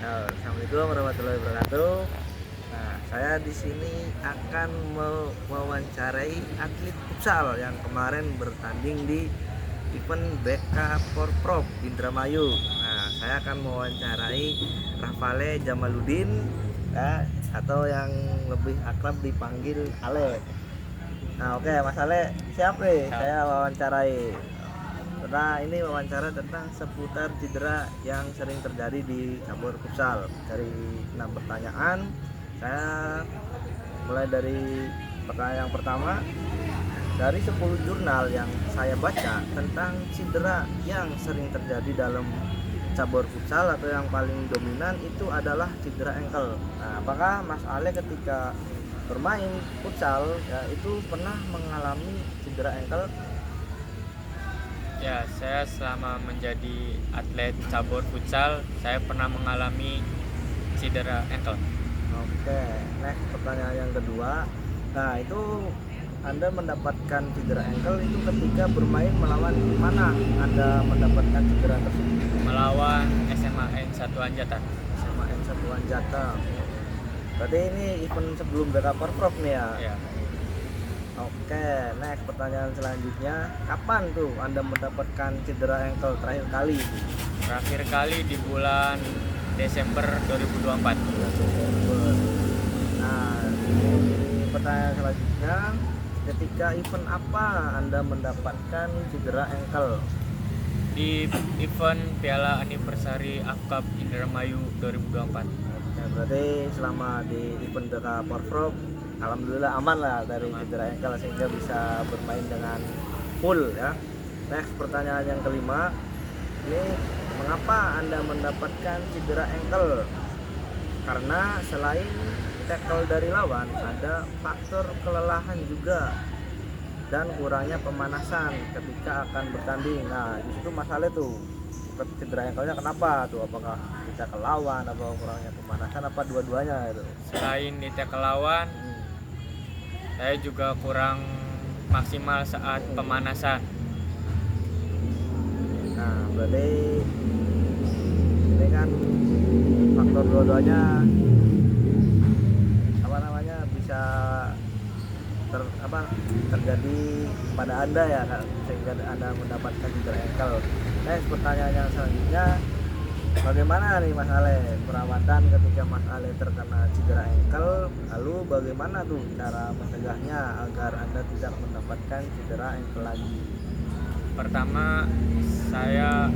Assalamualaikum warahmatullahi wabarakatuh. Nah, saya di sini akan mewawancarai atlet futsal yang kemarin bertanding di event BK Porprov Indramayu. Nah, saya akan mewawancarai Rafale Jamaluddin, ya, atau yang lebih akrab dipanggil Ale. Nah, oke, Mas Ale, siap nih? Saya wawancarai. Karena ini wawancara tentang seputar cedera yang sering terjadi di cabur futsal. Dari 6 pertanyaan, saya mulai dari pertanyaan yang pertama. Dari 10 jurnal yang saya baca tentang cedera yang sering terjadi dalam cabur futsal, atau yang paling dominan itu adalah cedera ankle. Nah, apakah Mas Ale ketika bermain futsal ya itu pernah mengalami cedera ankle? Ya, saya selama menjadi atlet cabur futsal, saya pernah mengalami cedera ankle. Oke, next pertanyaan yang kedua. Nah, itu Anda mendapatkan cedera ankle itu ketika bermain melawan mana Anda mendapatkan cedera tersebut? Melawan SMA N1 Anjatan. Sama N1 Anjata. Berarti ini event sebelum BK Porprov nih ya? Ya, Oke, next pertanyaan selanjutnya. Kapan tuh Anda mendapatkan cedera ankle terakhir kali? terakhir kali di bulan Desember 2024. Bulan Desember. Nah, di pertanyaan selanjutnya, ketika event apa Anda mendapatkan cedera ankle? Di event Piala Anniversary AFCAP Indramayu 2024. Oke, berarti selama di event BK Porprov, alhamdulillah aman lah dari cedera ankle sehingga bisa bermain dengan full ya. Next pertanyaan yang kelima, ini mengapa Anda mendapatkan cedera ankle? Karena selain tackle dari lawan, ada faktor kelelahan juga dan kurangnya pemanasan ketika akan bertanding. Nah, di situ masalah tuh cedera ankle-nya kenapa tuh? Apakah kita ke lawan, apa kurangnya pemanasan, apa dua-duanya itu? Selain di tackle lawan, saya juga kurang maksimal saat pemanasan. Nah, berarti ini kan faktor dua-duanya apa namanya bisa terjadi pada Anda ya kan, sehingga Anda mendapatkan cedera ankle. Next pertanyaan yang selanjutnya, bagaimana nih Mas Ale perawatan ketika Mas Ale terkena cedera ankle, lalu bagaimana tuh cara mencegahnya agar Anda tidak mendapatkan cedera ankle lagi? Pertama, saya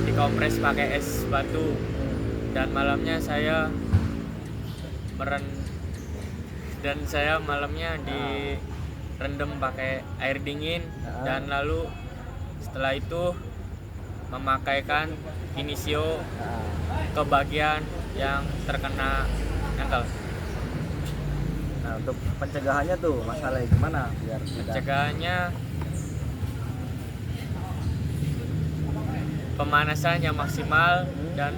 dikompres pakai es batu, dan malamnya saya meren dan saya malamnya direndam pakai air dingin, dan lalu setelah itu memakaikan Inisio ke bagian yang terkena ankle. Nah, untuk pencegahannya tuh Mas Ale gimana biar tidak? Pencegahannya, pemanasan yang maksimal dan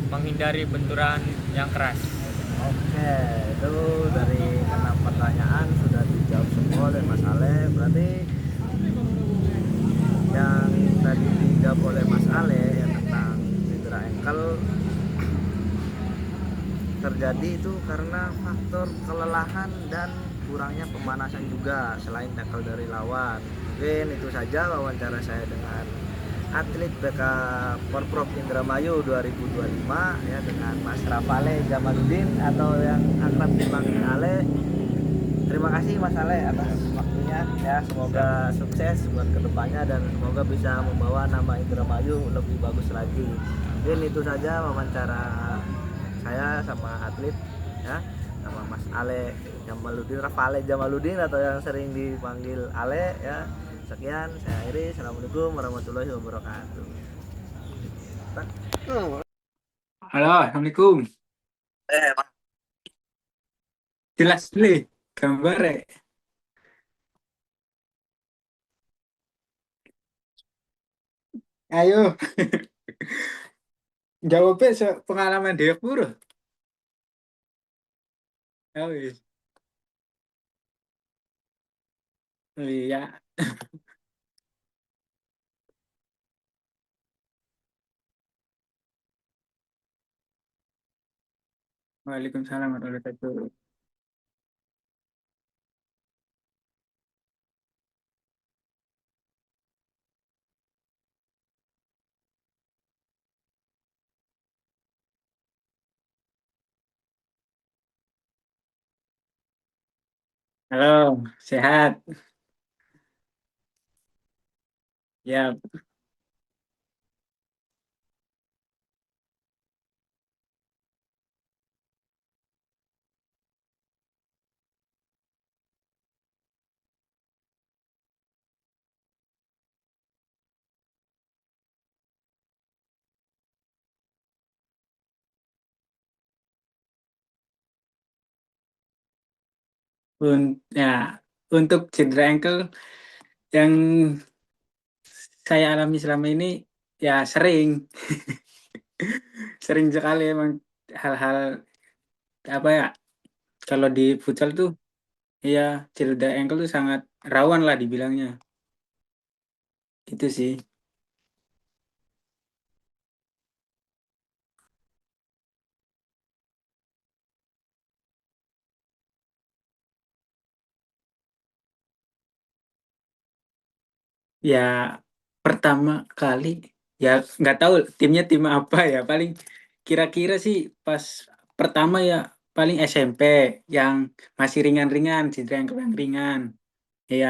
menghindari benturan yang keras. Oke, itu dari 6 pertanyaan sudah dijawab semua oleh Mas Ale. Berarti yang tadi dijawab oleh Mas Ale yang tentang cedera ankle terjadi itu karena faktor kelelahan dan kurangnya pemanasan juga selain tackle dari lawan. Mungkin itu saja wawancara saya dengan atlet BK Porprov Indramayu 2025 ya, dengan Mas Rafale Jamaluddin atau yang akrab dipanggil Ale. Terima kasih Mas Ale atas waktunya ya, semoga sukses buat kedepannya dan semoga bisa membawa nama Indramayu lebih bagus lagi. Mungkin itu saja wawancara saya sama atlet ya, sama Mas Ale Jamaluddin, Rafale Jamaluddin atau yang sering dipanggil Ale ya. Sekian, saya akhiri. Assalamualaikum warahmatullahi wabarakatuh. Halo, Assalamualaikum. Jelas nih, gambar ya. Ayo, jawabnya pengalaman dia pura. Oh iya. Waalaikumsalam warahmatullahi wabarakatuh. Halo, sehat? Ya, ya, untuk cedera ankle yang saya alami selama ini ya sering, sering sekali emang hal-hal apa ya, kalau di futsal tuh ya cedera ankle tuh sangat rawan lah dibilangnya. Itu sih. Ya pertama kali ya nggak tahu timnya tim apa ya, paling kira-kira sih pas pertama ya paling SMP yang masih ringan-ringan, cedera ankle yang ringan. Ya,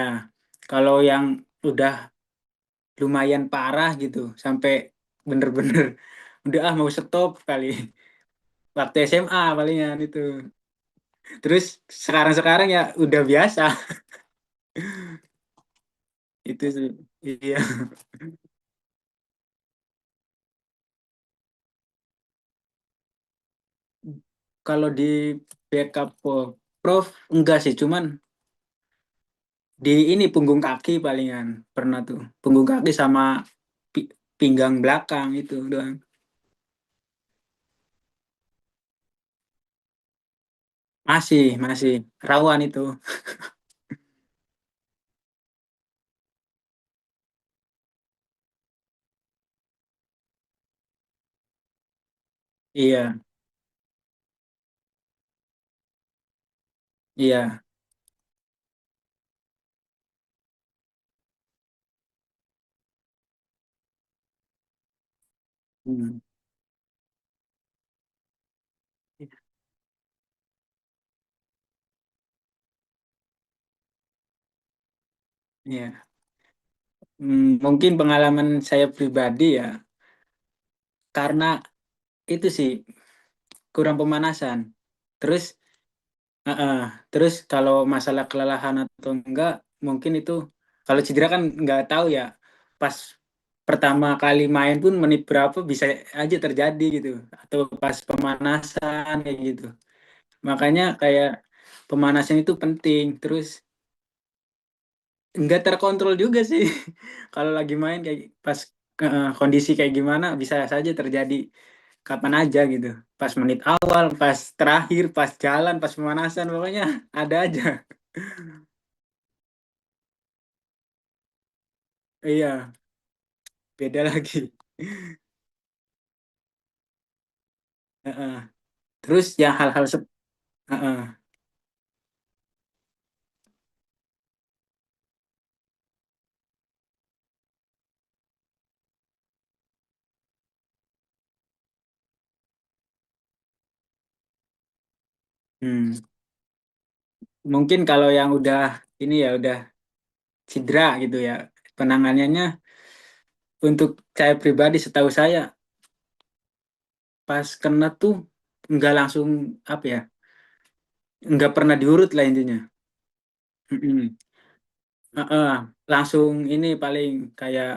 kalau yang udah lumayan parah gitu sampai bener-bener udah mau stop kali waktu SMA palingan itu. Terus sekarang-sekarang ya udah biasa. Itu sih. Iya. Kalau di backup Prof enggak sih, cuman di ini punggung kaki palingan pernah tuh. Punggung kaki sama pinggang belakang itu doang. Masih rawan itu. Iya, iya. Hmm. Iya. Mungkin pengalaman saya pribadi ya, karena itu sih kurang pemanasan. Terus, eh, terus kalau masalah kelelahan atau enggak, mungkin itu kalau cedera kan nggak tahu ya. Pas pertama kali main pun menit berapa bisa aja terjadi gitu, atau pas pemanasan kayak gitu. Makanya kayak pemanasan itu penting. Terus nggak terkontrol juga sih. Kalau lagi main kayak pas kondisi kayak gimana bisa saja terjadi kapan aja gitu. Pas menit awal, pas terakhir, pas jalan, pas pemanasan, pokoknya ada aja. Iya, beda lagi. Heeh. Terus ya hal-hal heeh. Hmm. Mungkin kalau yang udah ini ya udah cedera gitu ya, penanganannya untuk saya pribadi setahu saya pas kena tuh nggak langsung apa ya, nggak pernah diurut lah intinya. Mm-mm. Heeh. Langsung ini paling kayak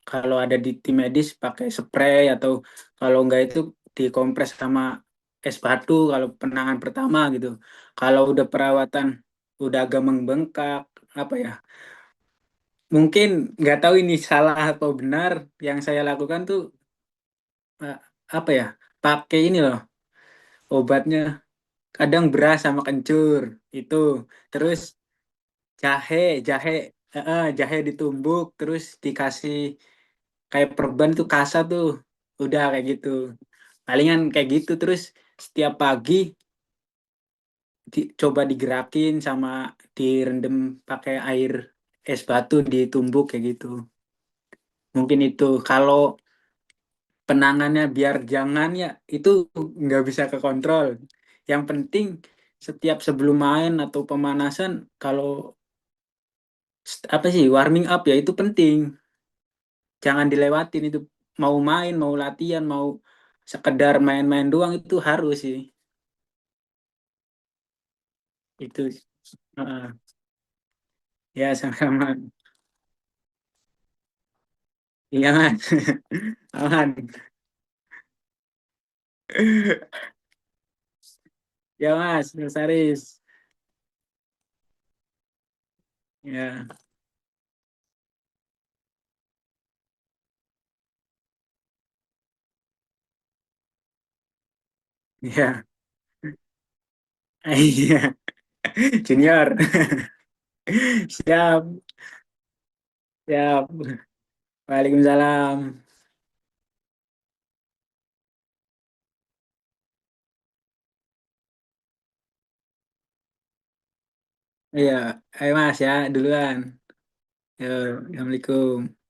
kalau ada di tim medis pakai spray atau kalau enggak itu dikompres sama es batu kalau penanganan pertama gitu. Kalau udah perawatan udah agak membengkak apa ya? Mungkin nggak tahu ini salah atau benar, yang saya lakukan tuh eh, apa ya? Pakai ini loh obatnya, kadang beras sama kencur itu. Terus jahe, jahe, jahe ditumbuk terus dikasih kayak perban tuh kasa tuh, udah kayak gitu palingan kayak gitu. Terus setiap pagi coba digerakin sama direndam pakai air es batu ditumbuk kayak gitu. Mungkin itu kalau penangannya biar jangan ya itu nggak bisa kekontrol. Yang penting setiap sebelum main atau pemanasan kalau apa sih warming up ya itu penting. Jangan dilewatin itu mau main, mau latihan, mau sekedar main-main doang itu harus sih. Itu heeh. Ya sama-sama. Iya Mas. Aman. Ya Mas Aris. Ya, ya. Iya, junior. Siap, siap. Waalaikumsalam. Iya, ayo Mas ya, duluan. Yo, Assalamualaikum.